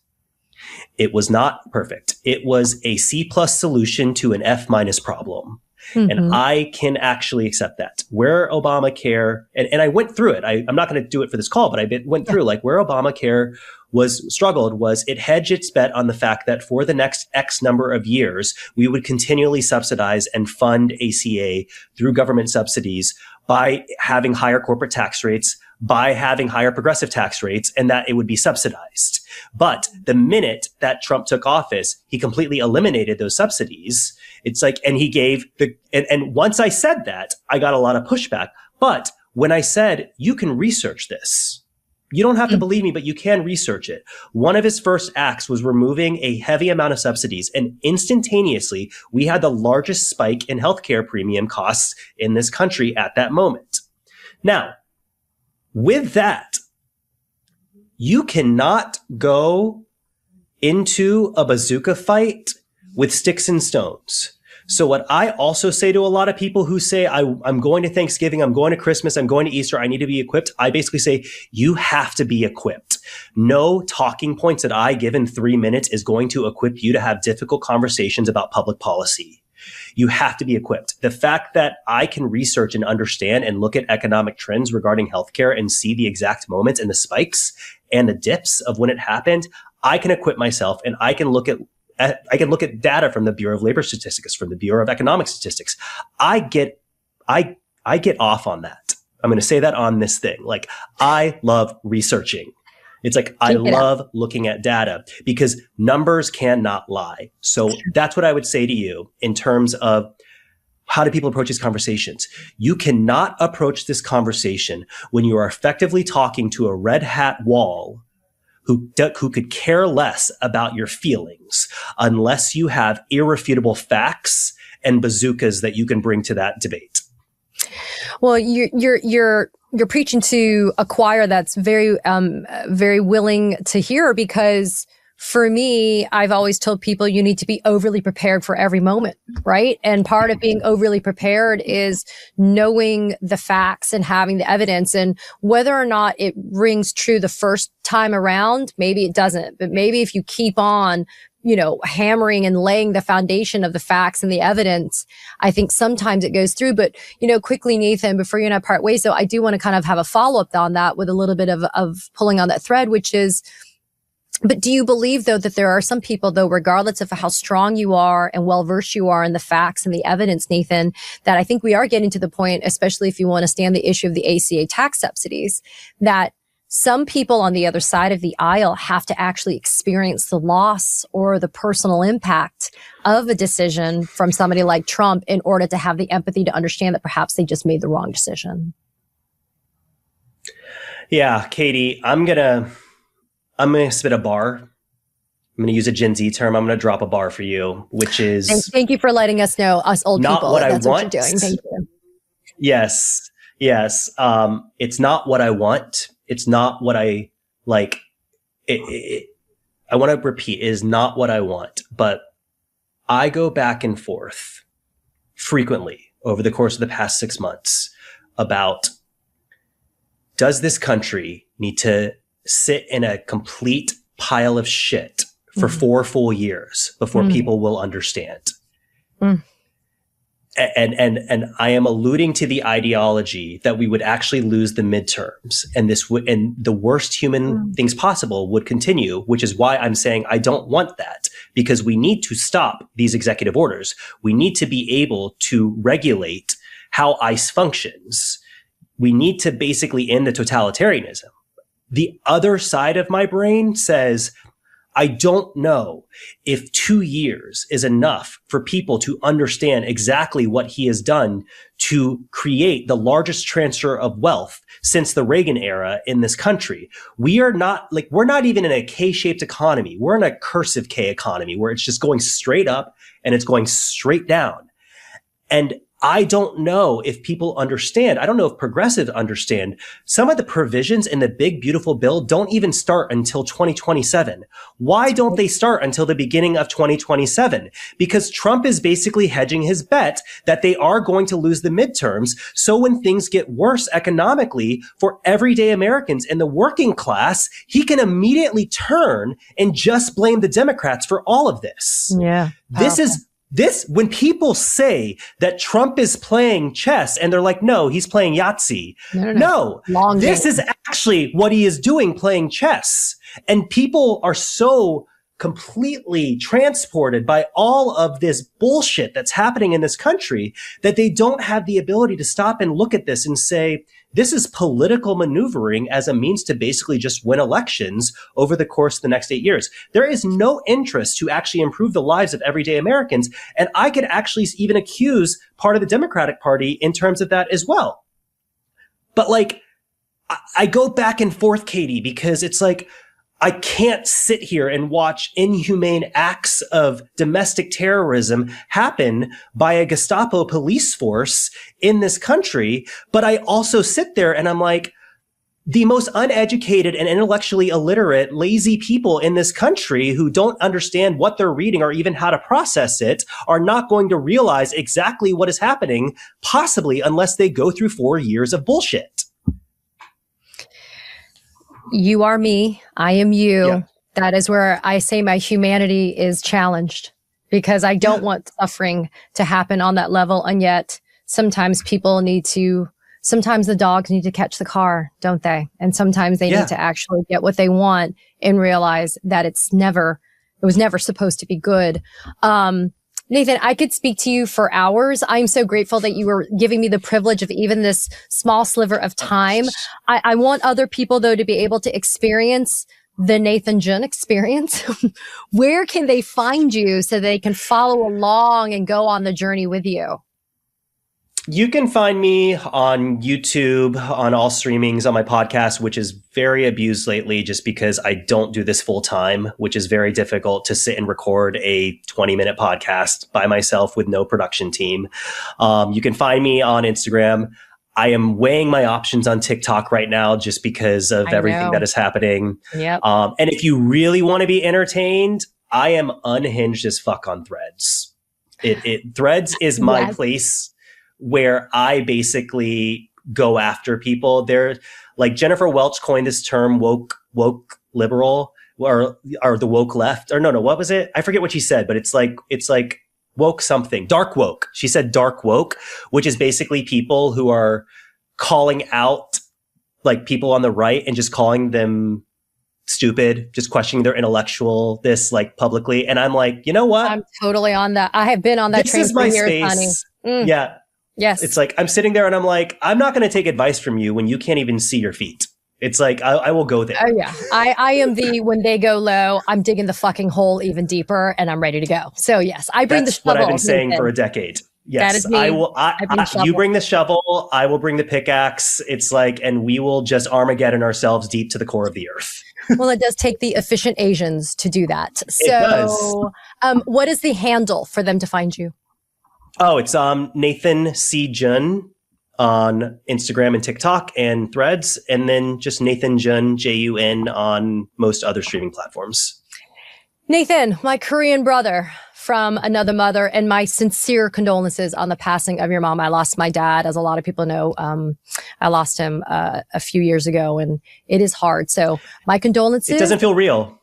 It was not perfect. It was a C+ solution to an F- problem. And I can actually accept that. Where Obamacare, and I went through it. I'm not going to do it for this call, but I went through like where Obamacare struggled was it hedged its bet on the fact that for the next X number of years, we would continually subsidize and fund ACA through government subsidies by having higher corporate tax rates, by having higher progressive tax rates, and that it would be subsidized. But the minute that Trump took office, he completely eliminated those subsidies. It's like, and he gave and once I said that, I got a lot of pushback. But when I said, you can research this, you don't have to believe me, but you can research it. One of his first acts was removing a heavy amount of subsidies, and instantaneously, we had the largest spike in healthcare premium costs in this country at that moment. Now, with that, you cannot go into a bazooka fight with sticks and stones. So what I also say to a lot of people who say, I'm going to Thanksgiving, I'm going to Christmas, I'm going to Easter, I need to be equipped. I basically say, you have to be equipped. No talking points that I give in 3 minutes is going to equip you to have difficult conversations about public policy. You have to be equipped. The fact that I can research and understand and look at economic trends regarding healthcare and see the exact moments and the spikes and the dips of when it happened, I can equip myself and I can look at data from the Bureau of Labor Statistics, from the Bureau of Economic Statistics. I get off on that. I'm going to say that on this thing. Like, I love researching. It's like, I love looking at data because numbers cannot lie. So that's what I would say to you in terms of how do people approach these conversations? You cannot approach this conversation when you are effectively talking to a red hat wall who could care less about your feelings unless you have irrefutable facts and bazookas that you can bring to that debate. Well, you're preaching to a choir that's very willing to hear, because for me, I've always told people you need to be overly prepared for every moment, right? And part of being overly prepared is knowing the facts and having the evidence, and whether or not it rings true the first time around, maybe it doesn't, but maybe if you keep on, hammering and laying the foundation of the facts and the evidence, I think sometimes it goes through. But, quickly, Nathan, before you and I part ways, though, I do want to kind of have a follow-up on that with a little bit of pulling on that thread, which is, but do you believe, though, that there are some people, though, regardless of how strong you are and well-versed you are in the facts and the evidence, Nathan, that I think we are getting to the point, especially if you want to stand the issue of the ACA tax subsidies, that some people on the other side of the aisle have to actually experience the loss or the personal impact of a decision from somebody like Trump in order to have the empathy to understand that perhaps they just made the wrong decision? Yeah, Katie, I'm going to spit a bar. I'm going to use a Gen Z term. I'm going to drop a bar for you, which is... Thank you for letting us know, us old not people. What That's I what want. You're doing. Thank you. Yes. It's not what I want. It's not what I like. I want to repeat, it is not what I want. But I go back and forth frequently over the course of the past 6 months about, does this country need to sit in a complete pile of shit for 4 full years before people will understand? And I am alluding to the ideology that we would actually lose the midterms, and and the worst human things possible would continue, which is why I'm saying I don't want that, because we need to stop these executive orders. We need to be able to regulate how ICE functions. We need to basically end the totalitarianism. The other side of my brain says, I don't know if 2 years is enough for people to understand exactly what he has done to create the largest transfer of wealth since the Reagan era in this country. We're not even in a K-shaped economy. We're in a cursive K economy where it's just going straight up and it's going straight down. And I don't know if people understand. I don't know if progressives understand. Some of the provisions in the big, beautiful bill don't even start until 2027. Why don't they start until the beginning of 2027? Because Trump is basically hedging his bet that they are going to lose the midterms. So when things get worse economically for everyday Americans in the working class, he can immediately turn and just blame the Democrats for all of this. Yeah. This is when people say that Trump is playing chess and they're like, no, he's playing Yahtzee. No, this is actually what he is doing, playing chess. And people are so completely transported by all of this bullshit that's happening in this country that they don't have the ability to stop and look at this and say, this is political maneuvering as a means to basically just win elections over the course of the next 8 years. There is no interest to actually improve the lives of everyday Americans. And I could actually even accuse part of the Democratic Party in terms of that as well. But like, I go back and forth, Katie, because it's like, I can't sit here and watch inhumane acts of domestic terrorism happen by a Gestapo police force in this country. But I also sit there and I'm like, the most uneducated and intellectually illiterate, lazy people in this country who don't understand what they're reading or even how to process it are not going to realize exactly what is happening, possibly unless they go through 4 years of bullshit. You are me. I am you. Yeah. That is where I say my humanity is challenged, because I don't want suffering to happen on that level. And yet sometimes sometimes the dogs need to catch the car, don't they? And sometimes they need to actually get what they want and realize that it was never supposed to be good. Nathan, I could speak to you for hours. I'm so grateful that you were giving me the privilege of even this small sliver of time. I want other people, though, to be able to experience the Nathan Jun experience. Where can they find you so they can follow along and go on the journey with you? You can find me on YouTube, on all streamings, on my podcast, which is very abused lately just because I don't do this full time, which is very difficult to sit and record a 20-minute podcast by myself with no production team. You can find me on Instagram. I am weighing my options on TikTok right now just because of everything that is happening. Yep. And if you really want to be entertained, I am unhinged as fuck on Threads. Threads is my place where I basically go after people. They're like, Jennifer Welch coined this term woke liberal or the woke left, or no, what was it? I forget what she said, but it's like woke something, dark woke. She said dark woke, which is basically people who are calling out like people on the right and just calling them stupid, just questioning their intellectual this like publicly. And I'm like, you know what? I'm totally on that. I have been on that train for years, honey. Yeah. Yes. It's like, I'm sitting there and I'm like, I'm not going to take advice from you when you can't even see your feet. It's like, I will go there. Oh yeah. I am when they go low, I'm digging the fucking hole even deeper and I'm ready to go. So yes, I bring the shovel. That's what I've been saying for a decade. Yes, that is me. I will. You bring the shovel, I will bring the pickaxe. It's like, and we will just Armageddon ourselves deep to the core of the earth. Well, it does take the efficient Asians to do that. So, it does. What is the handle for them to find you? Oh, it's Nathan C. Jun on Instagram and TikTok and Threads, and then just Nathan Jun, Jun, on most other streaming platforms. Nathan, my Korean brother from another mother, and my sincere condolences on the passing of your mom. I lost my dad, as a lot of people know. I lost him a few years ago, and it is hard. So my condolences. It doesn't feel real.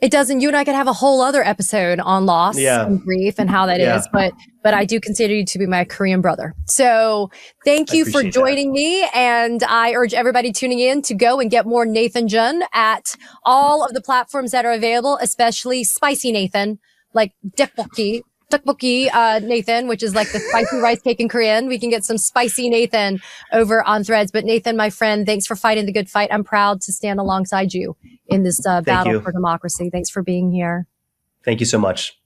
It doesn't. You and I could have a whole other episode on loss and grief and how that is. But I do consider you to be my Korean brother. So thank you for joining me. And I urge everybody tuning in to go and get more Nathan Jun at all of the platforms that are available, especially Spicy Nathan, like Tteokbokki Nathan, which is like the spicy rice cake in Korean. We can get some spicy Nathan over on Threads. But Nathan, my friend, thanks for fighting the good fight. I'm proud to stand alongside you in this battle for democracy. Thanks for being here. Thank you so much.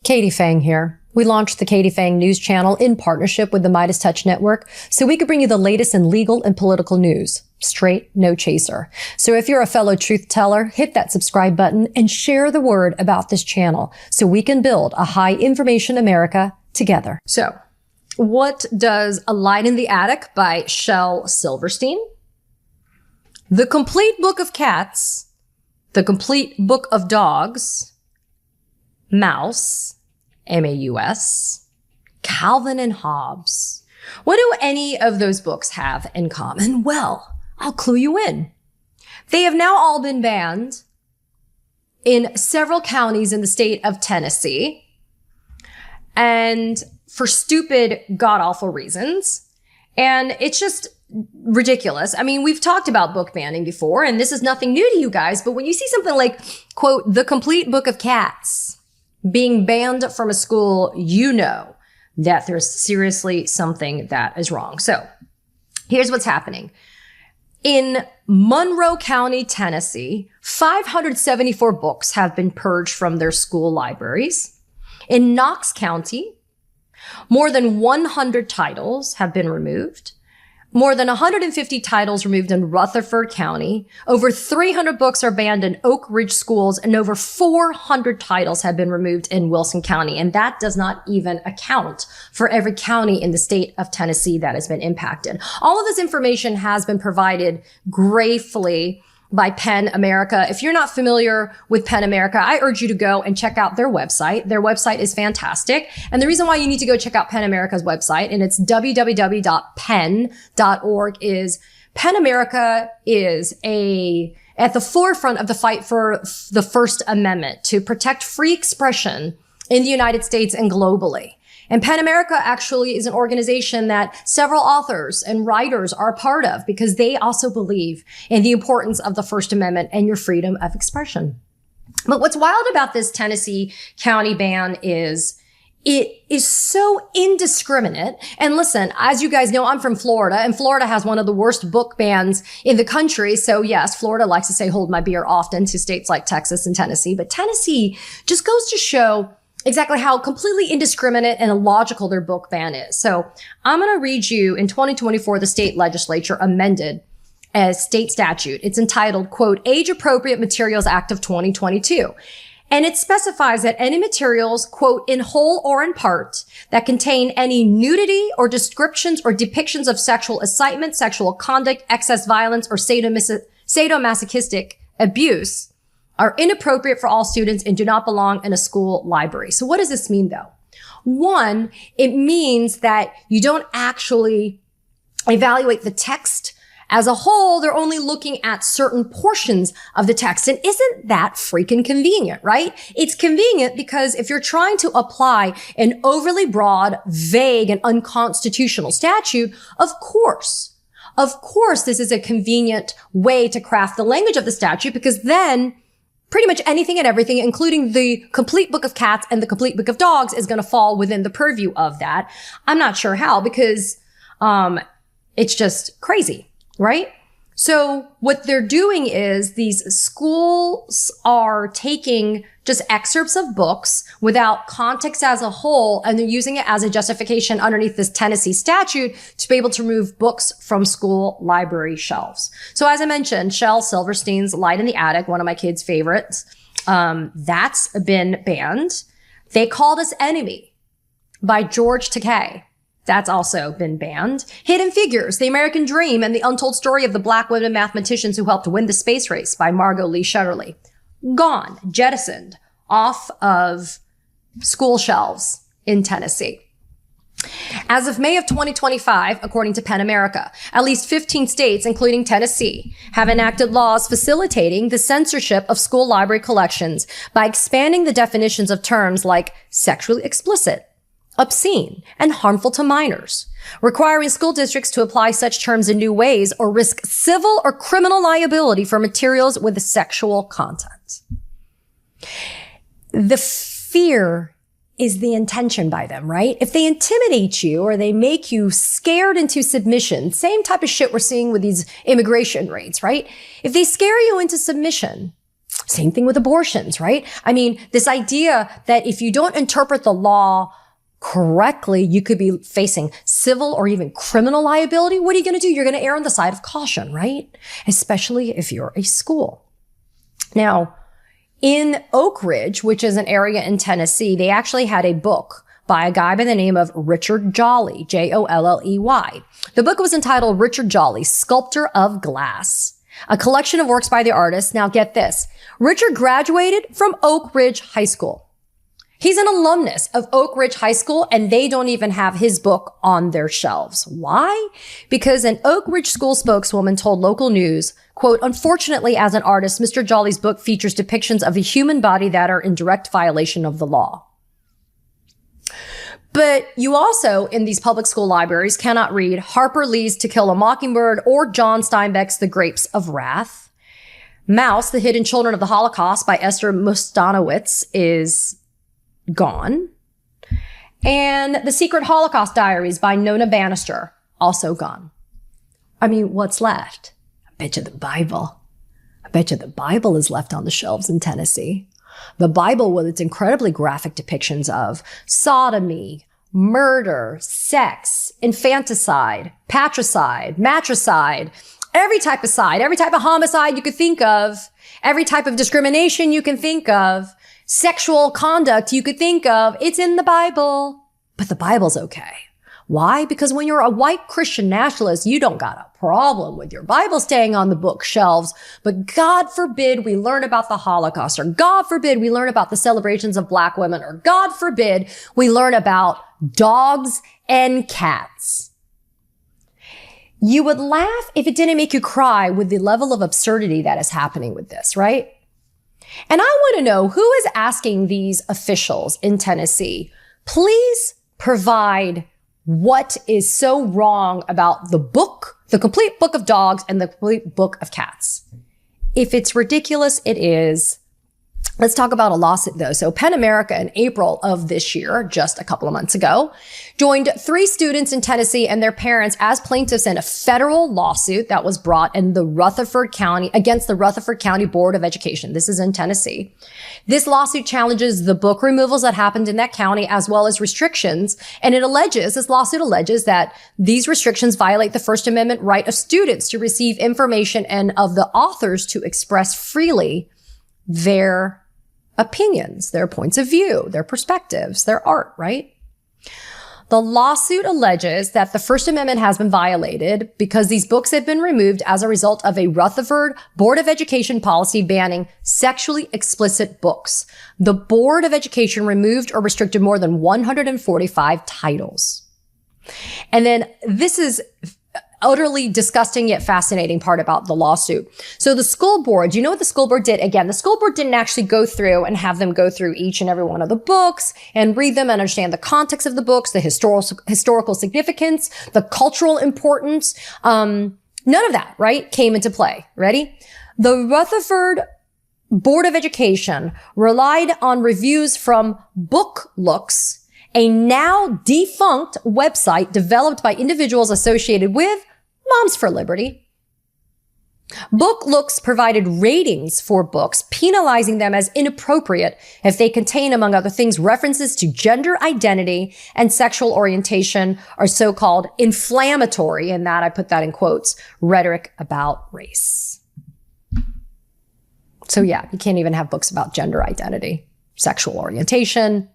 Katie Phang here. We launched the Katie Phang News Channel in partnership with the Midas Touch Network so we could bring you the latest in legal and political news. Straight, no chaser. So if you're a fellow truth teller, hit that subscribe button and share the word about this channel so we can build a high information America together. So what does A Light in the Attic by Shel Silverstein? The Complete Book of Cats, The Complete Book of Dogs, Mouse, M-A-U-S, Calvin and Hobbes. What do any of those books have in common? Well, I'll clue you in. They have now all been banned in several counties in the state of Tennessee. and for stupid, god-awful reasons. And it's just ridiculous. I mean, we've talked about book banning before, and this is nothing new to you guys, but when you see something like, quote, the complete book of cats being banned from a school, you know that there's seriously something that is wrong. So here's what's happening. In Monroe County, Tennessee, 574 books have been purged from their school libraries. In Knox County, more than 100 titles have been removed. More than 150 titles removed in Rutherford County. Over 300 books are banned in Oak Ridge schools, and over 400 titles have been removed in Wilson County. And that does not even account for every county in the state of Tennessee that has been impacted. All of this information has been provided gratefully by PEN America. If you're not familiar with PEN America, I urge you to go and check out their website. Their website is fantastic. And the reason why you need to go check out PEN America's website, and it's www.pen.org, is PEN America is at the forefront of the fight for the First Amendment to protect free expression in the United States and globally. And PEN America actually is an organization that several authors and writers are a part of because they also believe in the importance of the First Amendment and your freedom of expression. But what's wild about this Tennessee county ban is it is so indiscriminate. And listen, as you guys know, I'm from Florida, and Florida has one of the worst book bans in the country. So yes, Florida likes to say hold my beer often to states like Texas and Tennessee. But Tennessee just goes to show exactly how completely indiscriminate and illogical their book ban is. So I'm going to read you, in 2024, the state legislature amended a state statute. It's entitled, quote, Age Appropriate Materials Act of 2022. And it specifies that any materials, quote, in whole or in part, that contain any nudity or descriptions or depictions of sexual excitement, sexual conduct, excess violence, or sadomasochistic abuse are inappropriate for all students and do not belong in a school library. So what does this mean, though? One, it means that you don't actually evaluate the text as a whole. They're only looking at certain portions of the text. And isn't that freaking convenient, right? It's convenient because if you're trying to apply an overly broad, vague, and unconstitutional statute, of course, this is a convenient way to craft the language of the statute, because then pretty much anything and everything, including the complete book of cats and the complete book of dogs, is going to fall within the purview of that. I'm not sure how, because it's just crazy, right? So what they're doing is these schools are taking just excerpts of books without context as a whole, and they're using it as a justification underneath this Tennessee statute to be able to remove books from school library shelves. So as I mentioned, Shel Silverstein's Light in the Attic, one of my kids' favorites, that's been banned. They Called Us Enemy by George Takei. That's also been banned. Hidden Figures, The American Dream, and the Untold Story of the Black Women Mathematicians Who Helped Win the Space Race by Margot Lee Shetterly. Gone, jettisoned off of school shelves in Tennessee. As of May of 2025, according to PEN America, at least 15 states, including Tennessee, have enacted laws facilitating the censorship of school library collections by expanding the definitions of terms like sexually explicit, obscene, and harmful to minors, requiring school districts to apply such terms in new ways or risk civil or criminal liability for materials with sexual content. The fear is the intention by them, right? If they intimidate you or they make you scared into submission, same type of shit we're seeing with these immigration raids, right? If they scare you into submission, same thing with abortions, right? I mean, this idea that if you don't interpret the law correctly, you could be facing civil or even criminal liability. What are you going to do? You're going to err on the side of caution, right? Especially if you're a school. Now, in Oak Ridge, which is an area in Tennessee, they actually had a book by a guy by the name of Richard Jolly, Jolley. The book was entitled Richard Jolly, Sculptor of Glass, a collection of works by the artist. Now get this. Richard graduated from Oak Ridge High School. He's an alumnus of Oak Ridge High School, and they don't even have his book on their shelves. Why? Because an Oak Ridge school spokeswoman told local news, quote, unfortunately, as an artist, Mr. Jolly's book features depictions of the human body that are in direct violation of the law. But you also, in these public school libraries, cannot read Harper Lee's To Kill a Mockingbird or John Steinbeck's The Grapes of Wrath. Maus, The Hidden Children of the Holocaust by Esther Mustanowitz is gone. And The Secret Holocaust Diaries by Nona Bannister, also gone. I mean, what's left? I bet you the Bible. I bet you the Bible is left on the shelves in Tennessee. The Bible with its incredibly graphic depictions of sodomy, murder, sex, infanticide, patricide, matricide, every type of side, every type of homicide you could think of, every type of discrimination you can think of, sexual conduct you could think of. It's in the Bible. But the Bible's okay. Why? Because when you're a white Christian nationalist, you don't got a problem with your Bible staying on the bookshelves. But God forbid we learn about the Holocaust, or God forbid we learn about the celebrations of Black women, or God forbid we learn about dogs and cats. You would laugh if it didn't make you cry with the level of absurdity that is happening with this, right? And I want to know who is asking these officials in Tennessee, please provide what is so wrong about the book, the complete book of dogs and the complete book of cats. If it's ridiculous, it is. Let's talk about a lawsuit though. So PEN America in April of this year, just a couple of months ago, joined 3 students in Tennessee and their parents as plaintiffs in a federal lawsuit that was brought in the Rutherford County against the Rutherford County Board of Education. This is in Tennessee. This lawsuit challenges the book removals that happened in that county as well as restrictions. And this lawsuit alleges that these restrictions violate the First Amendment right of students to receive information and of the authors to express freely their opinions, their points of view, their perspectives, their art, right? The lawsuit alleges that the First Amendment has been violated because these books have been removed as a result of a Rutherford Board of Education policy banning sexually explicit books. The Board of Education removed or restricted more than 145 titles. And then this is utterly disgusting yet fascinating part about the lawsuit. So the school board, you know what the school board did? Again, the school board didn't actually go through and have them go through each and every one of the books and read them and understand the context of the books, the historical significance, the cultural importance. None of that, right, came into play. Ready? The Rutherford Board of Education relied on reviews from Book Looks, a now defunct website developed by individuals associated with Moms for Liberty. Book Looks provided ratings for books, penalizing them as inappropriate if they contain, among other things, references to gender identity and sexual orientation, or so-called inflammatory, and that I put that in quotes, rhetoric about race. So yeah, you can't even have books about gender identity, sexual orientation.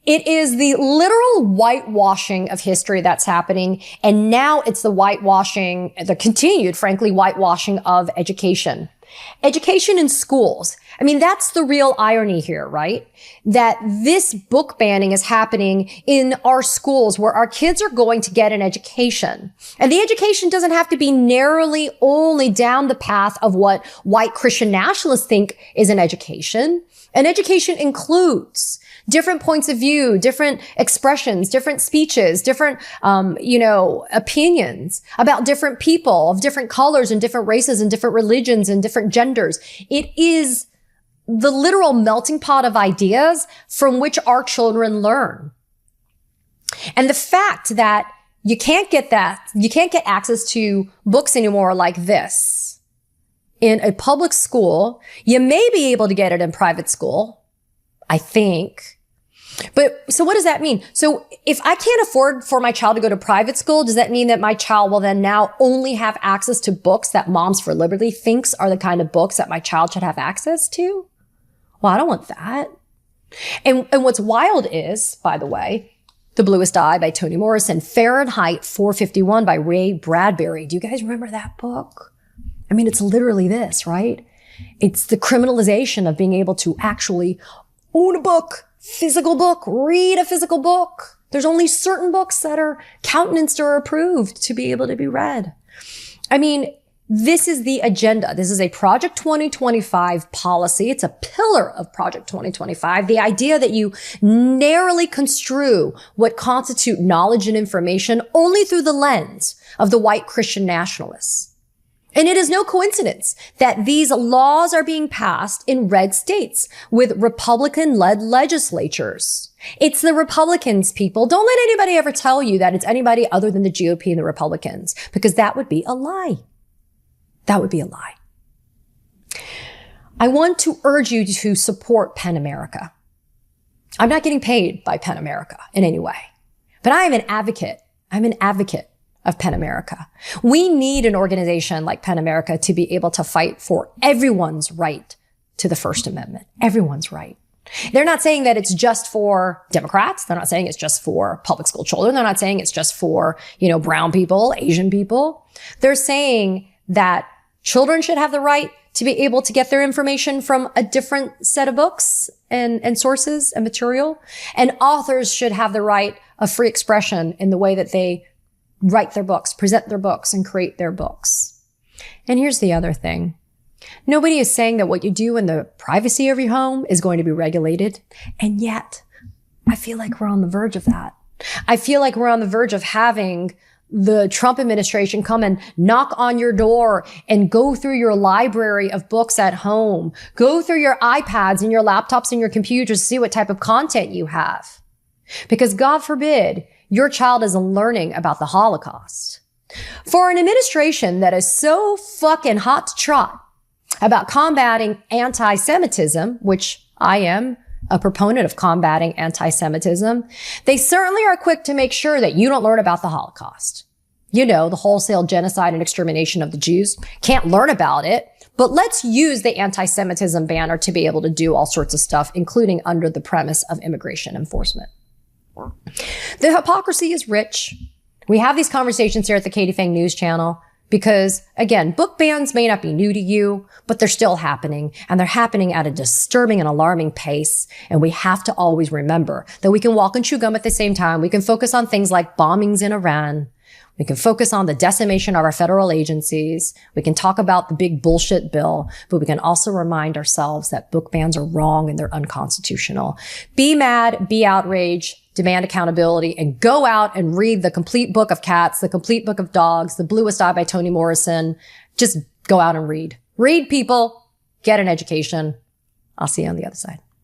It is the literal whitewashing of history that's happening. And now it's the continued, frankly, whitewashing of education. Education in schools. I mean, that's the real irony here, right? That this book banning is happening in our schools where our kids are going to get an education. And the education doesn't have to be narrowly only down the path of what white Christian nationalists think is an education. An education includes different points of view, different expressions, different speeches, different, opinions about different people of different colors and different races and different religions and different genders. It is the literal melting pot of ideas from which our children learn. And the fact that you can't get access to books anymore like this in a public school. You may be able to get it in private school, I think. But so what does that mean? So if I can't afford for my child to go to private school, does that mean that my child will then now only have access to books that Moms for Liberty thinks are the kind of books that my child should have access to? Well, I don't want that. And what's wild is, by the way, The Bluest Eye by Toni Morrison, Fahrenheit 451 by Ray Bradbury. Do you guys remember that book? I mean, it's literally this, right? It's the criminalization of being able to actually own a book, physical book, read a physical book. There's only certain books that are countenanced or approved to be able to be read. I mean, This is the agenda. This is a Project 2025 policy. It's a pillar of Project 2025. The idea that you narrowly construe what constitute knowledge and information only through the lens of the white Christian nationalists. And it is no coincidence that these laws are being passed in red states with Republican-led legislatures. It's the Republicans, people. Don't let anybody ever tell you that it's anybody other than the GOP and the Republicans, because that would be a lie. That would be a lie. I want to urge you to support PEN America. I'm not getting paid by PEN America in any way, but I am an advocate. I'm an advocate of PEN America. We need an organization like PEN America to be able to fight for everyone's right to the First Amendment. Everyone's right. They're not saying that it's just for Democrats. They're not saying it's just for public school children. They're not saying it's just for, brown people, Asian people. They're saying that children should have the right to be able to get their information from a different set of books and sources and material. And authors should have the right of free expression in the way that they write their books, present their books, and create their books. And here's the other thing. Nobody is saying that what you do in the privacy of your home is going to be regulated. And yet, I feel like we're on the verge of that. I feel like we're on the verge of having the Trump administration come and knock on your door and go through your library of books at home, go through your iPads and your laptops and your computers to see what type of content you have. Because God forbid, your child is learning about the Holocaust. For an administration that is so fucking hot to trot about combating anti-Semitism, which I am a proponent of combating anti-Semitism, they certainly are quick to make sure that you don't learn about the Holocaust. The wholesale genocide and extermination of the Jews. Can't learn about it, but let's use the anti-Semitism banner to be able to do all sorts of stuff, including under the premise of immigration enforcement. The hypocrisy is rich. We have these conversations here at the Katie Phang News Channel because, again, book bans may not be new to you, but they're still happening, and they're happening at a disturbing and alarming pace. And we have to always remember that we can walk and chew gum at the same time. We can focus on things like bombings in Iran. We can focus on the decimation of our federal agencies. We can talk about the big bullshit bill, but we can also remind ourselves that book bans are wrong and they're unconstitutional. Be mad, be outraged, demand accountability, and go out and read the complete book of cats, the complete book of dogs, The Bluest Eye by Toni Morrison. Just go out and read. Read, people. Get an education. I'll see you on the other side.